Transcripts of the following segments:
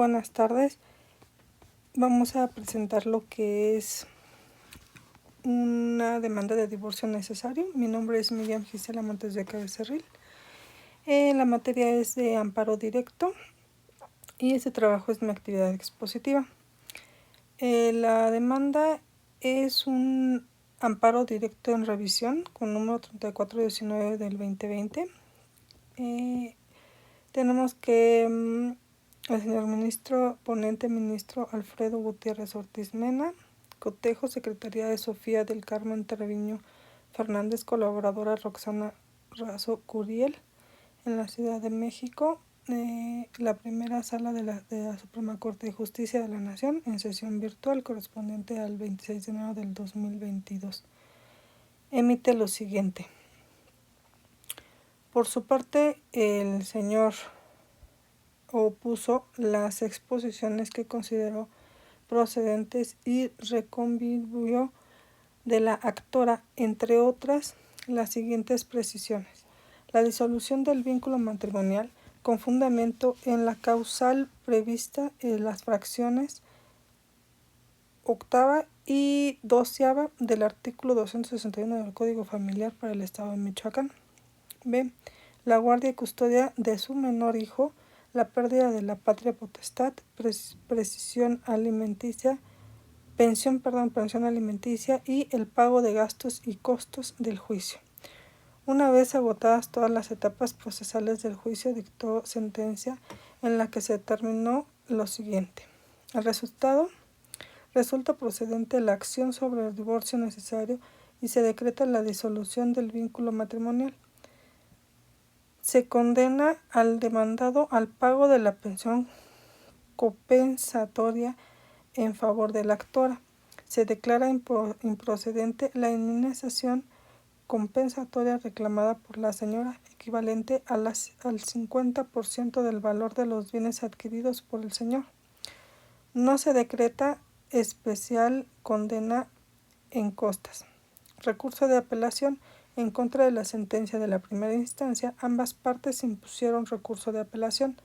buenas tardes. Vamos a presentar lo que es una demanda de divorcio necesario. Mi nombre es Miriam Gisela Montes de Becerril. La materia es de amparo directo y este trabajo es mi actividad expositiva. La demanda es un amparo directo en revisión con número 3419 del 2020. Tenemos que el señor ministro, ponente ministro Alfredo Gutiérrez Ortiz Mena, cotejo, secretaría de Sofía del Carmen Treviño Fernández, colaboradora Roxana Razo Curiel, en la Ciudad de México, la primera sala de la Suprema Corte de Justicia de la Nación, en sesión virtual correspondiente al 26 de enero del 2022. Emite lo siguiente. Por su parte, el señor opuso las exposiciones que consideró procedentes y reconvinió de la actora, entre otras, las siguientes precisiones: la disolución del vínculo matrimonial con fundamento en la causal prevista en las fracciones octava y doceava del artículo 261 del Código Familiar para el Estado de Michoacán. B. La guardia y custodia de su menor hijo, la pérdida de la patria potestad, pensión alimenticia y el pago de gastos y costos del juicio. Una vez agotadas todas las etapas procesales del juicio, dictó sentencia en la que se determinó lo siguiente. El resultado: resulta procedente la acción sobre el divorcio necesario y se decreta la disolución del vínculo matrimonial. Se condena al demandado al pago de la pensión compensatoria en favor de la actora. Se declara improcedente la indemnización compensatoria reclamada por la señora, equivalente al 50% del valor de los bienes adquiridos por el señor. No se decreta especial condena en costas. Recurso de apelación. En contra de la sentencia de la primera instancia, ambas partes impusieron recurso de apelación.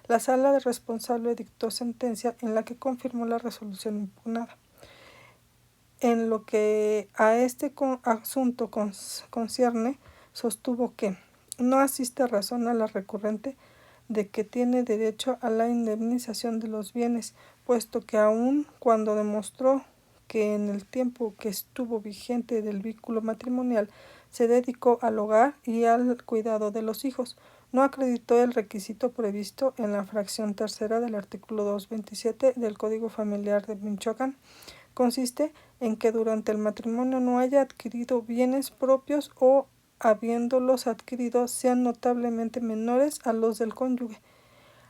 La sala responsable dictó sentencia en la que confirmó la resolución impugnada. En lo que a este asunto concierne, sostuvo que no asiste razón a la recurrente de que tiene derecho a la indemnización de los bienes, puesto que aun cuando demostró que en el tiempo que estuvo vigente del vínculo matrimonial se dedicó al hogar y al cuidado de los hijos, no acreditó el requisito previsto en la fracción tercera del artículo 227 del Código Familiar de Michoacán. Consiste en que durante el matrimonio no haya adquirido bienes propios o, habiéndolos adquirido, sean notablemente menores a los del cónyuge.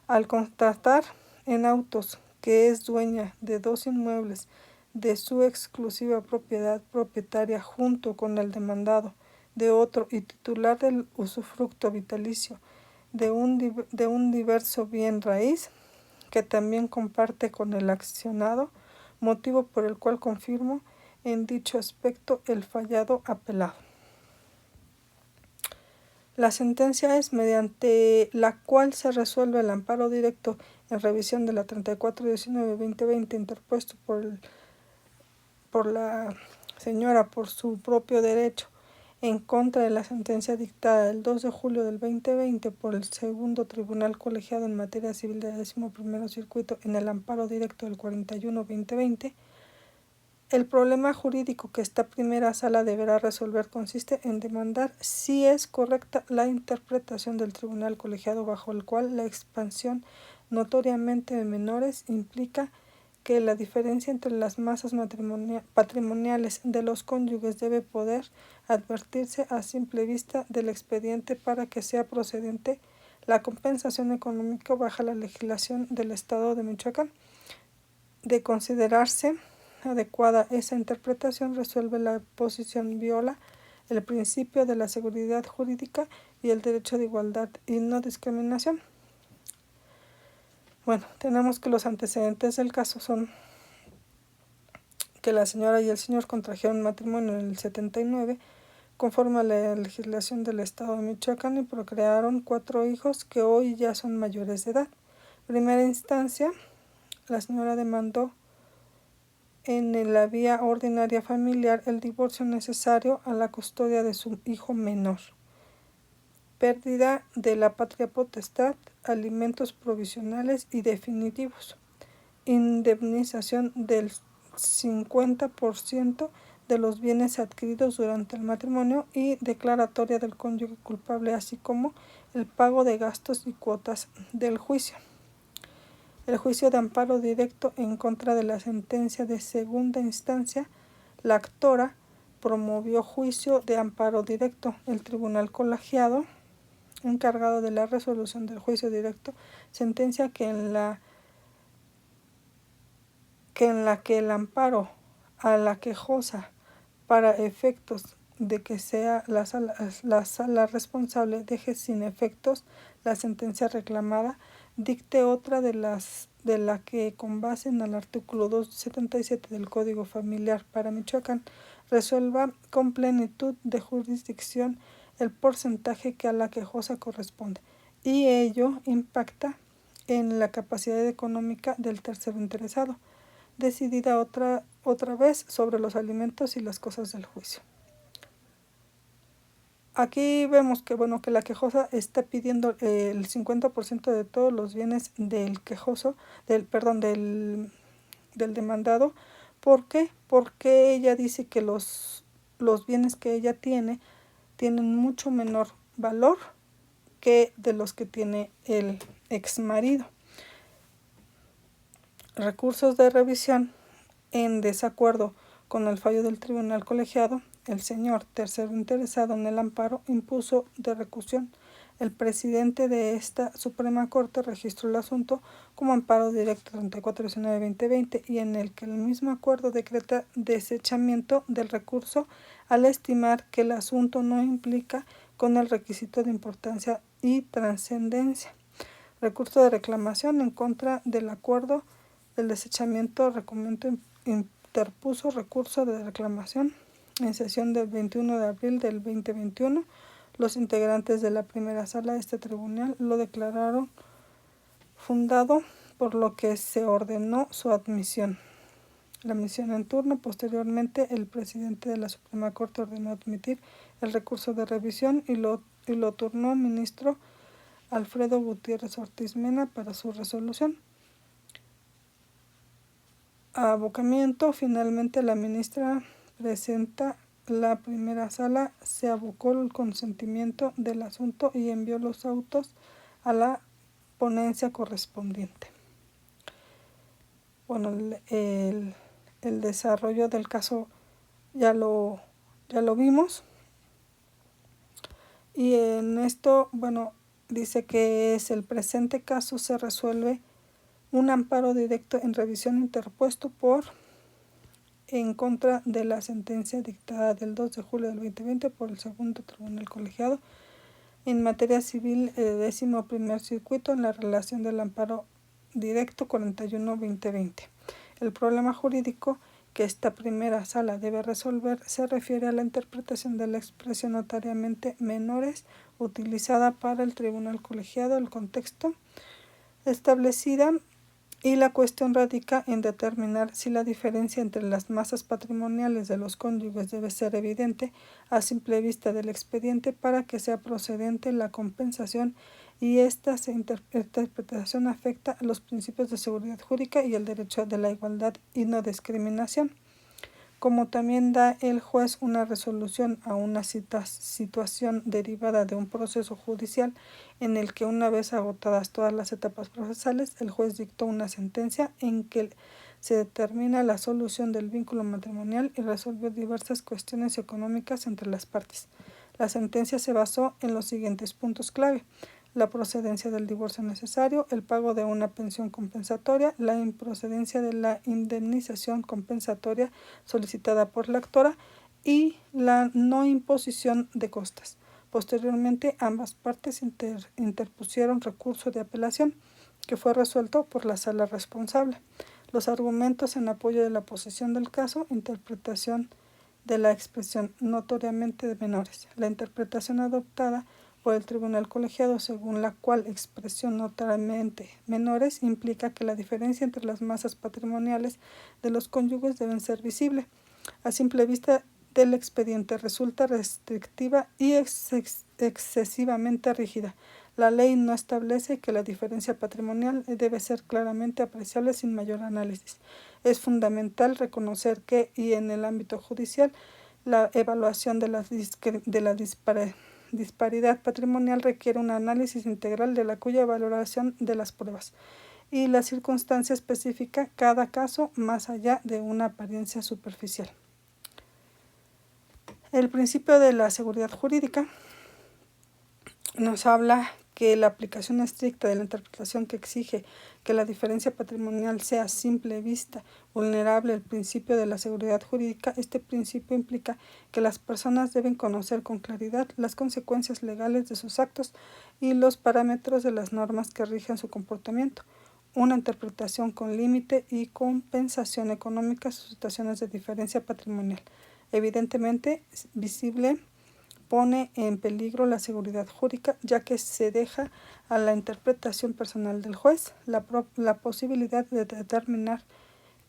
Al constatar en autos que es dueña de dos inmuebles de su exclusiva propiedad propietaria junto con el demandado de otro y titular del usufructo vitalicio de un diverso bien raíz que también comparte con el accionado, motivo por el cual confirmo en dicho aspecto el fallado apelado. La sentencia es mediante la cual se resuelve el amparo directo en revisión de la 3419-2020 interpuesto por la señora por su propio derecho en contra de la sentencia dictada el 2 de julio del 2020 por el segundo tribunal colegiado en materia civil del 11º circuito en el amparo directo del 41-2020. El problema jurídico que esta primera sala deberá resolver consiste en demandar si es correcta la interpretación del tribunal colegiado bajo el cual la expansión notoriamente de menores implica que la diferencia entre las masas patrimoniales de los cónyuges debe poder advertirse a simple vista del expediente para que sea procedente la compensación económica bajo la legislación del Estado de Michoacán. De considerarse adecuada esa interpretación, resuelve la posición viola el principio de la seguridad jurídica y el derecho de igualdad y no discriminación. Bueno, tenemos que los antecedentes del caso son que la señora y el señor contrajeron matrimonio en el 79 conforme a la legislación del Estado de Michoacán y procrearon 4 hijos que hoy ya son mayores de edad. Primera instancia, la señora demandó en la vía ordinaria familiar el divorcio necesario a la custodia de su hijo menor, pérdida de la patria potestad, alimentos provisionales y definitivos, indemnización del 50% de los bienes adquiridos durante el matrimonio y declaratoria del cónyuge culpable, así como el pago de gastos y cuotas del juicio. El juicio de amparo directo en contra de la sentencia de segunda instancia, la actora promovió juicio de amparo directo. El tribunal colegiado encargado de la resolución del juicio directo sentencia que en la que el amparo a la quejosa para efectos de que sea la sala responsable deje sin efectos la sentencia reclamada, dicte otra de la que, con base en el artículo 277 del Código Familiar para Michoacán, resuelva con plenitud de jurisdicción el porcentaje que a la quejosa corresponde, y ello impacta en la capacidad económica del tercero interesado, decidida otra vez sobre los alimentos y las cosas del juicio. Aquí vemos que que la quejosa está pidiendo el 50% de todos los bienes del quejoso, del demandado. ¿Por qué? Porque ella dice que los bienes que ella tienen mucho menor valor que de los que tiene el exmarido. Recursos de revisión. En desacuerdo con el fallo del tribunal colegiado, el señor tercero interesado en el amparo impuso de recusión. El presidente de esta Suprema Corte registró el asunto como amparo directo 3419-2020 y en el que el mismo acuerdo decreta desechamiento del recurso al estimar que el asunto no implica con el requisito de importancia y trascendencia. Recurso de reclamación en contra del acuerdo del desechamiento. Recomendó interpuso recurso de reclamación en sesión del 21 de abril del 2021. Los integrantes de la primera sala de este tribunal lo declararon fundado, por lo que se ordenó su admisión. La admisión en turno. Posteriormente, el presidente de la Suprema Corte ordenó admitir el recurso de revisión y lo turnó ministro Alfredo Gutiérrez Ortiz Mena para su resolución. Abocamiento. Finalmente, la ministra presenta la primera sala se abocó el consentimiento del asunto y envió los autos a la ponencia correspondiente. El desarrollo del caso ya lo vimos, y en esto, dice que el presente caso se resuelve un amparo directo en revisión interpuesto en contra de la sentencia dictada del 2 de julio del 2020 por el segundo tribunal colegiado en materia civil, 11º circuito, en la relación del amparo directo 41-2020. El problema jurídico que esta primera sala debe resolver se refiere a la interpretación de la expresión notariamente menores utilizada para el tribunal colegiado, el contexto establecida, y la cuestión radica en determinar si la diferencia entre las masas patrimoniales de los cónyuges debe ser evidente a simple vista del expediente para que sea procedente la compensación, y esta interpretación afecta a los principios de seguridad jurídica y el derecho de la igualdad y no discriminación. Como también da el juez una resolución a una situación derivada de un proceso judicial en el que, una vez agotadas todas las etapas procesales, el juez dictó una sentencia en que se determina la solución del vínculo matrimonial y resolvió diversas cuestiones económicas entre las partes. La sentencia se basó en los siguientes puntos clave: la procedencia del divorcio necesario, el pago de una pensión compensatoria, la improcedencia de la indemnización compensatoria solicitada por la actora y la no imposición de costas. Posteriormente, ambas partes interpusieron recurso de apelación, que fue resuelto por la sala responsable. Los argumentos en apoyo de la posición del caso: interpretación de la expresión notoriamente de menores. La interpretación adoptada por el tribunal colegiado, según la cual expresión notoriamente menores implica que la diferencia entre las masas patrimoniales de los cónyuges deben ser visible. A simple vista del expediente resulta restrictiva y excesivamente rígida. La ley no establece que la diferencia patrimonial debe ser claramente apreciable sin mayor análisis. Es fundamental reconocer que, y en el ámbito judicial, la evaluación de la disparidad patrimonial requiere un análisis integral de la cuya valoración de las pruebas y la circunstancia específica cada caso más allá de una apariencia superficial. El principio de la seguridad jurídica nos habla que la aplicación estricta de la interpretación que exige que la diferencia patrimonial sea a simple vista vulnerable al principio de la seguridad jurídica. Este principio implica que las personas deben conocer con claridad las consecuencias legales de sus actos y los parámetros de las normas que rigen su comportamiento. Una interpretación con límite y compensación económica a sus situaciones de diferencia patrimonial. Evidentemente, visible pone en peligro la seguridad jurídica, ya que se deja a la interpretación personal del juez la posibilidad de determinar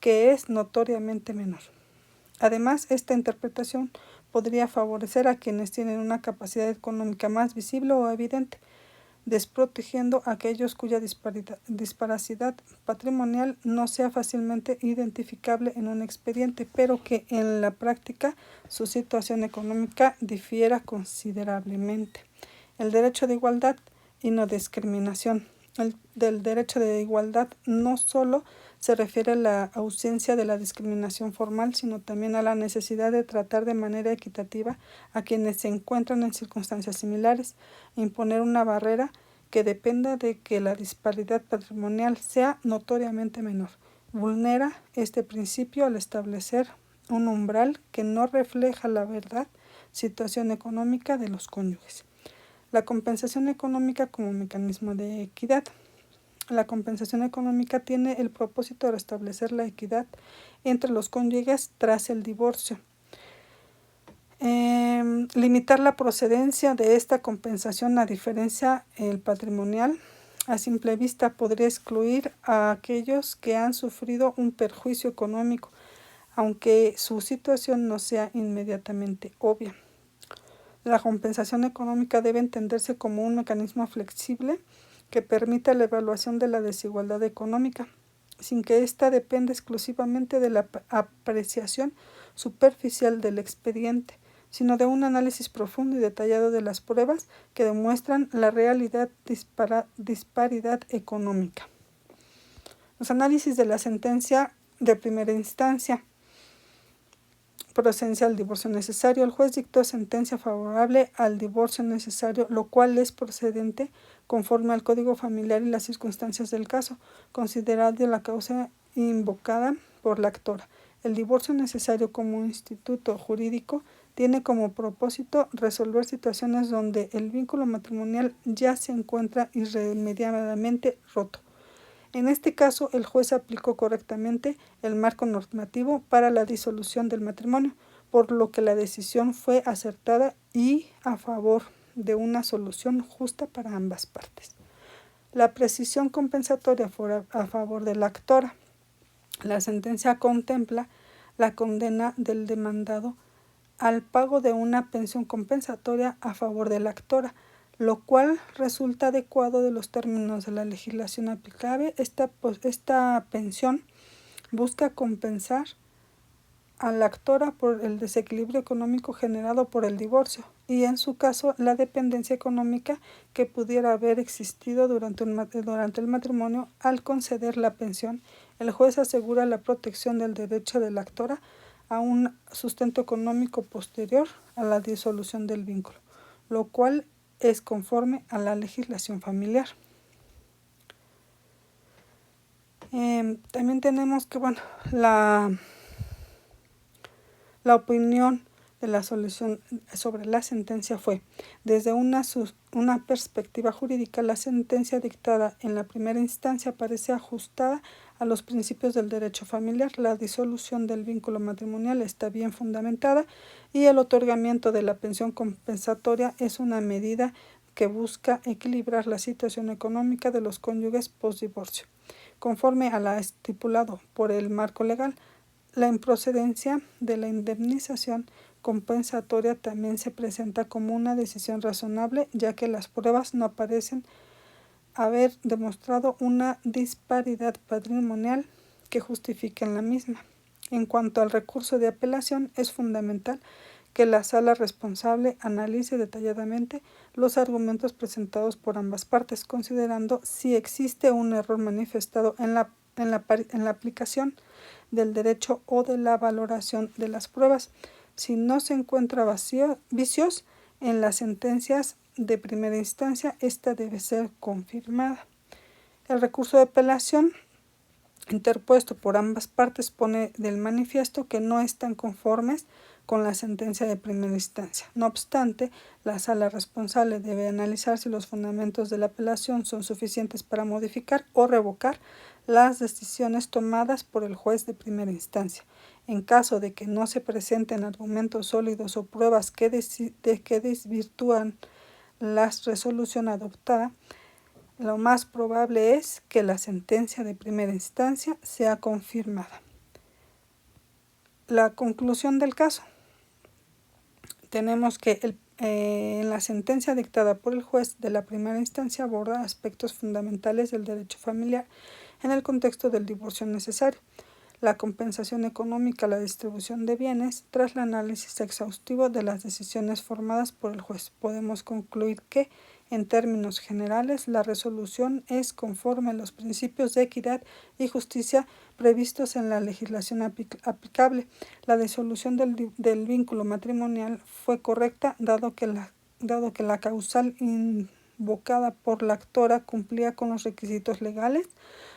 que es notoriamente menor. Además, esta interpretación podría favorecer a quienes tienen una capacidad económica más visible o evidente, desprotegiendo a aquellos cuya disparidad patrimonial no sea fácilmente identificable en un expediente, pero que en la práctica su situación económica difiera considerablemente. El derecho de igualdad y no discriminación. Del derecho de igualdad no solo se refiere a la ausencia de la discriminación formal, sino también a la necesidad de tratar de manera equitativa a quienes se encuentran en circunstancias similares, e imponer una barrera que dependa de que la disparidad patrimonial sea notoriamente menor. Vulnera este principio al establecer un umbral que no refleja la verdadera situación económica de los cónyuges. La compensación económica como mecanismo de equidad. La compensación económica tiene el propósito de restablecer la equidad entre los cónyuges tras el divorcio. Limitar la procedencia de esta compensación a diferencia patrimonial. A simple vista podría excluir a aquellos que han sufrido un perjuicio económico, aunque su situación no sea inmediatamente obvia. La compensación económica debe entenderse como un mecanismo flexible que permita la evaluación de la desigualdad económica, sin que ésta dependa exclusivamente de la apreciación superficial del expediente, sino de un análisis profundo y detallado de las pruebas que demuestran la realidad disparidad económica. Los análisis de la sentencia de primera instancia. Procedencia al divorcio necesario. El juez dictó sentencia favorable al divorcio necesario, lo cual es procedente conforme al Código Familiar y las circunstancias del caso, considerando la causa invocada por la actora. El divorcio necesario como instituto jurídico tiene como propósito resolver situaciones donde el vínculo matrimonial ya se encuentra irremediablemente roto. En este caso, el juez aplicó correctamente el marco normativo para la disolución del matrimonio, por lo que la decisión fue acertada y a favor de una solución justa para ambas partes. La precisión compensatoria fue a favor de la actora. La sentencia contempla la condena del demandado al pago de una pensión compensatoria a favor de la actora, lo cual resulta adecuado de los términos de la legislación aplicable. Esta pensión busca compensar a la actora por el desequilibrio económico generado por el divorcio y, en su caso, la dependencia económica que pudiera haber existido durante el matrimonio. Al conceder la pensión, el juez asegura la protección del derecho de la actora a un sustento económico posterior a la disolución del vínculo, lo cual es conforme a la legislación familiar. También tenemos que, la opinión de la solución sobre la sentencia fue: desde una perspectiva jurídica, la sentencia dictada en la primera instancia parece ajustada a los principios del derecho familiar. La disolución del vínculo matrimonial está bien fundamentada y el otorgamiento de la pensión compensatoria es una medida que busca equilibrar la situación económica de los cónyuges postdivorcio, conforme a la estipulado por el marco legal. La improcedencia de la indemnización compensatoria también se presenta como una decisión razonable, ya que las pruebas no parecen haber demostrado una disparidad patrimonial que justifiquen la misma. En cuanto al recurso de apelación, es fundamental que la sala responsable analice detalladamente los argumentos presentados por ambas partes, considerando si existe un error manifestado en la aplicación del derecho o de la valoración de las pruebas. Si no se encuentra vicios en las sentencias de primera instancia, esta debe ser confirmada. El recurso de apelación interpuesto por ambas partes pone del manifiesto que no están conformes con la sentencia de primera instancia. No obstante, la sala responsable debe analizar si los fundamentos de la apelación son suficientes para modificar o revocar las decisiones tomadas por el juez de primera instancia. En caso de que no se presenten argumentos sólidos o pruebas que desvirtúan la resolución adoptada, lo más probable es que la sentencia de primera instancia sea confirmada. La conclusión del caso. Tenemos que en la sentencia dictada por el juez de la primera instancia aborda aspectos fundamentales del derecho familiar en el contexto del divorcio necesario, la compensación económica, la distribución de bienes. Tras el análisis exhaustivo de las decisiones formadas por el juez, podemos concluir que, en términos generales, la resolución es conforme a los principios de equidad y justicia previstos en la legislación aplicable. La disolución del vínculo matrimonial fue correcta, dado que la causal invocada por la actora cumplía con los requisitos legales,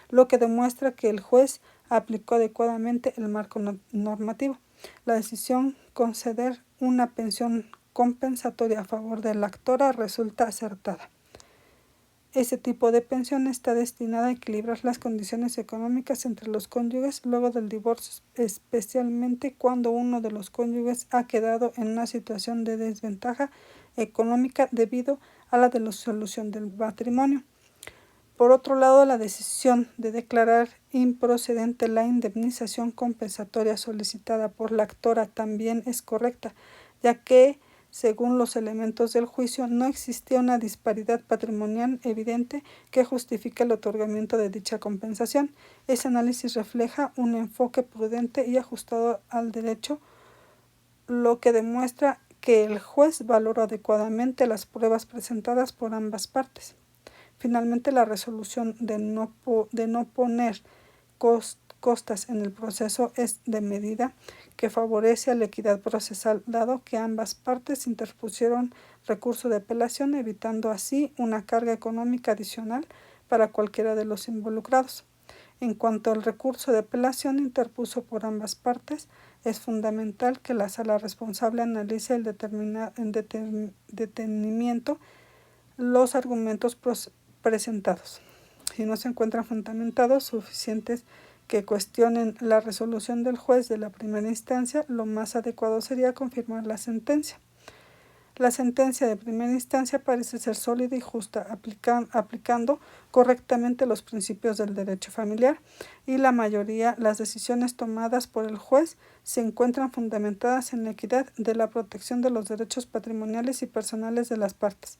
lo que demuestra que el juez aplicó adecuadamente el marco normativo. La decisión conceder una pensión compensatoria a favor de la actora resulta acertada. Ese tipo de pensión está destinada a equilibrar las condiciones económicas entre los cónyuges luego del divorcio, especialmente cuando uno de los cónyuges ha quedado en una situación de desventaja económica debido a la disolución del matrimonio. Por otro lado, la decisión de declarar improcedente la indemnización compensatoria solicitada por la actora también es correcta, ya que, según los elementos del juicio, no existía una disparidad patrimonial evidente que justifique el otorgamiento de dicha compensación. Ese análisis refleja un enfoque prudente y ajustado al derecho, lo que demuestra que el juez valoró adecuadamente las pruebas presentadas por ambas partes. Finalmente, la resolución de no poner costas en el proceso es de medida que favorece a la equidad procesal, dado que ambas partes interpusieron recurso de apelación, evitando así una carga económica adicional para cualquiera de los involucrados. En cuanto al recurso de apelación interpuesto por ambas partes, es fundamental que la sala responsable analice en detenimiento los argumentos presentados. Si no se encuentran fundamentados suficientes que cuestionen la resolución del juez de la primera instancia, lo más adecuado sería confirmar la sentencia. La sentencia de primera instancia parece ser sólida y justa, aplicando correctamente los principios del derecho familiar, y las decisiones tomadas por el juez se encuentran fundamentadas en la equidad de la protección de los derechos patrimoniales y personales de las partes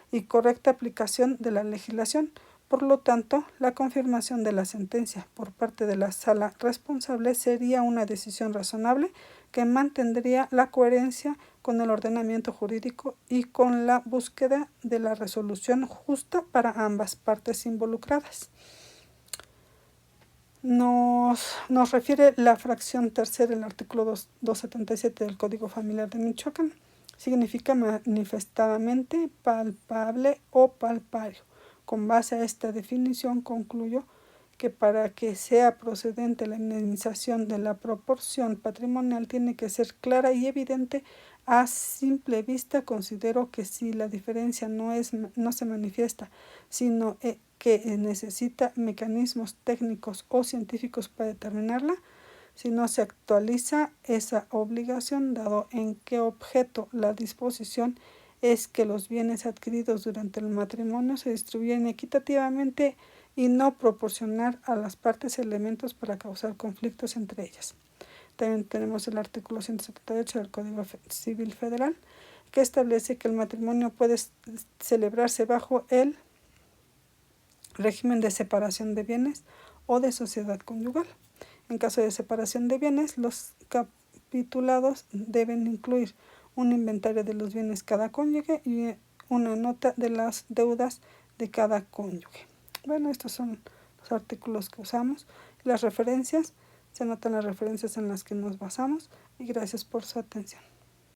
y correcta aplicación de la legislación. Por lo tanto, la confirmación de la sentencia por parte de la sala responsable sería una decisión razonable que mantendría la coherencia con el ordenamiento jurídico y con la búsqueda de la resolución justa para ambas partes involucradas. Nos refiere la fracción tercera del artículo 277 del Código Familiar de Michoacán. Significa manifestadamente, palpable o palpario. Con base a esta definición, concluyo que para que sea procedente la indemnización de la proporción patrimonial tiene que ser clara y evidente a simple vista. Considero que si la diferencia no se manifiesta, sino que necesita mecanismos técnicos o científicos para determinarla, si no se actualiza esa obligación, dado en qué objeto la disposición es que los bienes adquiridos durante el matrimonio se distribuyen equitativamente y no proporcionar a las partes elementos para causar conflictos entre ellas. También tenemos el artículo 178 del Código Civil Federal, que establece que el matrimonio puede celebrarse bajo el régimen de separación de bienes o de sociedad conyugal. En caso de separación de bienes, los capitulados deben incluir un inventario de los bienes cada cónyuge y una nota de las deudas de cada cónyuge. Bueno, estos son los artículos que usamos. Las referencias, se anotan las referencias en las que nos basamos y gracias por su atención.